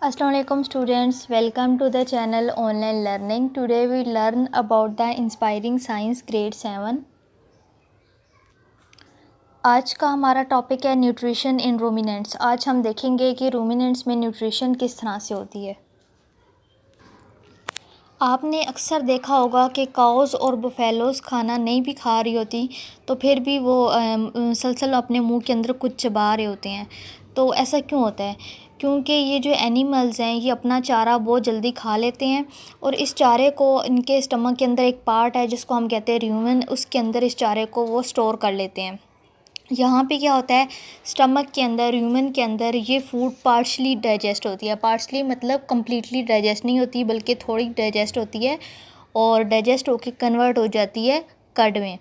Assalamualaikum students, welcome to the channel Online Learning. Today we learn about the Inspiring Science Grade 7. आज का हमारा topic है nutrition in ruminants. आज हम देखेंगे कि रूमिनेंट्स में न्यूट्रिशन किस तरह से होती है. आपने अक्सर देखा होगा कि काउज़ और बफेलोज़ खाना नहीं भी खा रही होती तो फिर भी वो मुसलसल अपने मुंह के अंदर कुछ चबा रहे होते हैं. तो ऐसा क्यों होता है? क्योंकि ये जो एनिमल्स हैं ये अपना चारा बहुत जल्दी खा लेते हैं और इस चारे को इनके स्टमक के अंदर एक पार्ट है जिसको हम कहते हैं रूमेन, उसके अंदर इस चारे को वो स्टोर कर लेते हैं. यहाँ पे क्या होता है, स्टमक के अंदर ह्यूमन के अंदर ये फूड पार्शली डाइजेस्ट होती है. पार्शली मतलब कम्प्लीटली डाइजेस्ट नहीं होती बल्कि थोड़ी डाइजेस्ट होती है और डाइजेस्ट होकर कन्वर्ट हो जाती है कड में.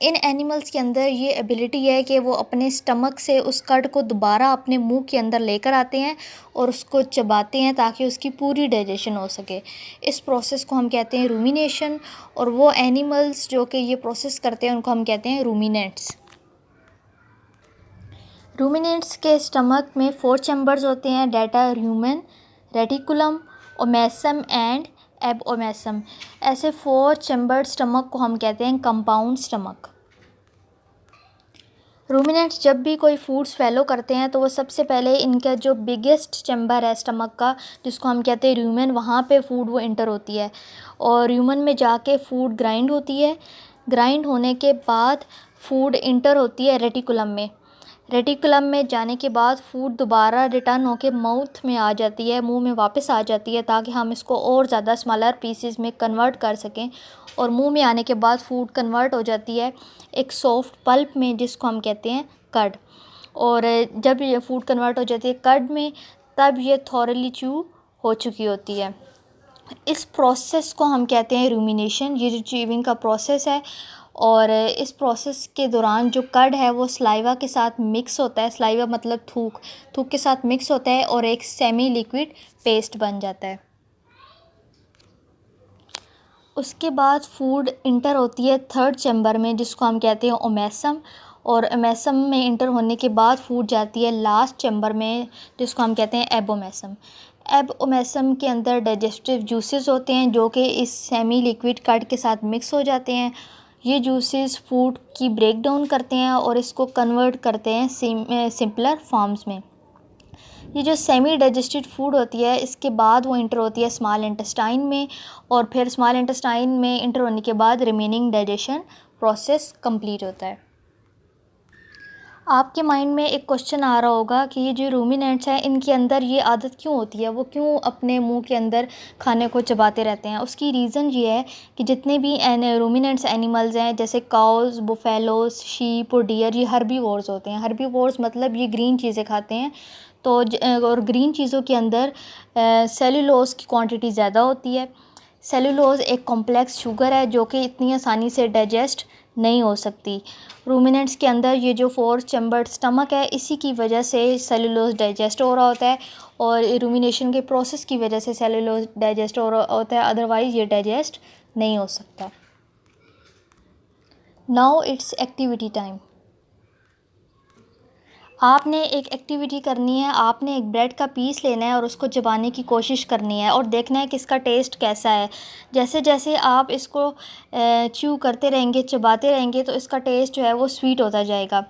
इन एनिमल्स के अंदर ये एबिलिटी है कि वो अपने स्टमक से उस कड को दोबारा अपने मुंह के अंदर लेकर आते हैं और उसको चबाते हैं ताकि उसकी पूरी डाइजेशन हो सके. इस प्रोसेस को हम कहते हैं रूमिनेशन और वो एनिमल्स जो कि ये प्रोसेस करते हैं उनको हम कहते हैं रूमिनेंट्स. रूमिनेंट्स के स्टमक में 4 चैम्बर्स होते हैं, that are rumen, reticulum, omasum and abomasum. ऐसे 4 चैम्बर्ड स्टमक को हम कहते हैं कंपाउंड स्टमक. रूमिनेंट्स जब भी कोई फूड स्वेलो करते हैं तो वो सबसे पहले इनका जो बिगेस्ट चैम्बर है स्टमक का जिसको हम कहते हैं रूमेन, वहाँ पे फूड वो इंटर होती है और रूमेन में जाके फूड ग्राइंड होती है. ग्राइंड होने के बाद फूड इंटर होती है रेटिकुलम में. रेटिकुलम में जाने के बाद फूड दोबारा रिटर्न होके माउथ में आ जाती है, मुंह में वापस आ जाती है ताकि हम इसको और ज़्यादा स्मॉलर पीसेस में कन्वर्ट कर सकें. और मुंह में आने के बाद फूड कन्वर्ट हो जाती है एक सॉफ्ट पल्प में जिसको हम कहते हैं कर्ड. और जब ये फूड कन्वर्ट हो जाती है कर्ड में तब ये थॉरली च्यू हो चुकी होती है. इस प्रोसेस को हम कहते हैं रूमिनेशन. ये जो च्यूइंग का प्रोसेस है और इस प्रोसेस के दौरान जो कर्ड है वो स्लाइवा के साथ मिक्स होता है. स्लाइवा मतलब थूक, थूक के साथ मिक्स होता है और एक सेमी लिक्विड पेस्ट बन जाता है. उसके बाद फूड इंटर होती है 3rd चैम्बर में जिसको हम कहते हैं ओमेसम. और ओमेसम में इंटर होने के बाद फूड जाती है लास्ट चैम्बर में जिसको हम कहते हैं एबोमेसम. एबोमेसम के अंदर डाइजेस्टिव जूसेस होते हैं जो कि इस सेमी लिक्विड कर्ड के साथ मिक्स हो जाते हैं. ये जूसेस फूड की ब्रेक डाउन करते हैं और इसको कन्वर्ट करते हैं सिंपलर फॉर्म्स में. ये जो सेमी डाइजेस्टेड फूड होती है इसके बाद वो इंटर होती है स्मॉल इंटेस्टाइन में और फिर स्मॉल इंटेस्टाइन में इंटर होने के बाद रिमेनिंग डाइजेशन प्रोसेस कंप्लीट होता है. आपके माइंड में एक क्वेश्चन आ रहा होगा कि ये जो रूमिनेंट्स हैं इनके अंदर ये आदत क्यों होती है, वो क्यों अपने मुंह के अंदर खाने को चबाते रहते हैं. उसकी रीज़न ये है कि जितने भी रूमिनेंट्स एनिमल्स हैं जैसे काउज़, बुफेलोज, शीप और डियर ये हर्बीवोर्स होते हैं. हर्बीवोर्स मतलब ये ग्रीन चीज़ें खाते हैं. तो और ग्रीन चीज़ों के अंदर सेलुलोज की क्वांटिटी ज़्यादा होती है. सेलुलोज एक कॉम्प्लेक्स शुगर है जो कि इतनी आसानी से डाइजेस्ट नहीं हो सकती. रूमिनेंट्स के अंदर ये जो 4 चैम्बर्ड स्टमक है इसी की वजह से सेलुलोज डाइजेस्ट हो रहा होता है और रूमिनेशन के प्रोसेस की वजह से सेलुलोज डाइजेस्ट हो रहा होता है, अदरवाइज़ ये डाइजेस्ट नहीं हो सकता. Now it's activity time. आपने एक एक्टिविटी करनी है. आपने एक ब्रेड का पीस लेना है और उसको चबाने की कोशिश करनी है और देखना है कि इसका टेस्ट कैसा है. जैसे जैसे आप इसको च्यू करते रहेंगे, चबाते रहेंगे तो इसका टेस्ट जो है वो स्वीट होता जाएगा.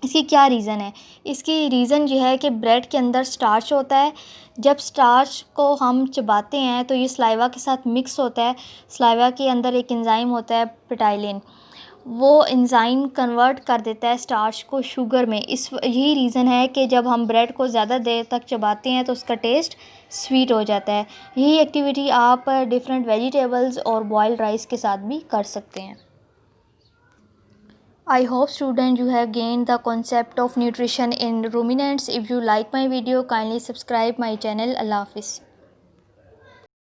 इसकी क्या रीज़न है? इसकी रीज़न ये है कि ब्रेड के अंदर स्टार्च होता है. जब स्टार्च को हम चबाते हैं तो ये स्लाइवा के साथ मिक्स होता है. स्लाइवा के अंदर एक एंजाइम होता है पेटाइलिन, वो एंजाइम कन्वर्ट कर देता है स्टार्च को शुगर में. यही रीज़न है कि जब हम ब्रेड को ज़्यादा देर तक चबाते हैं तो उसका टेस्ट स्वीट हो जाता है. यही एक्टिविटी आप डिफरेंट वेजिटेबल्स और बॉइल्ड राइस के साथ भी कर सकते हैं. I hope students you have gained the concept of nutrition in ruminants. If you like my video, kindly subscribe my channel. Allah Hafiz.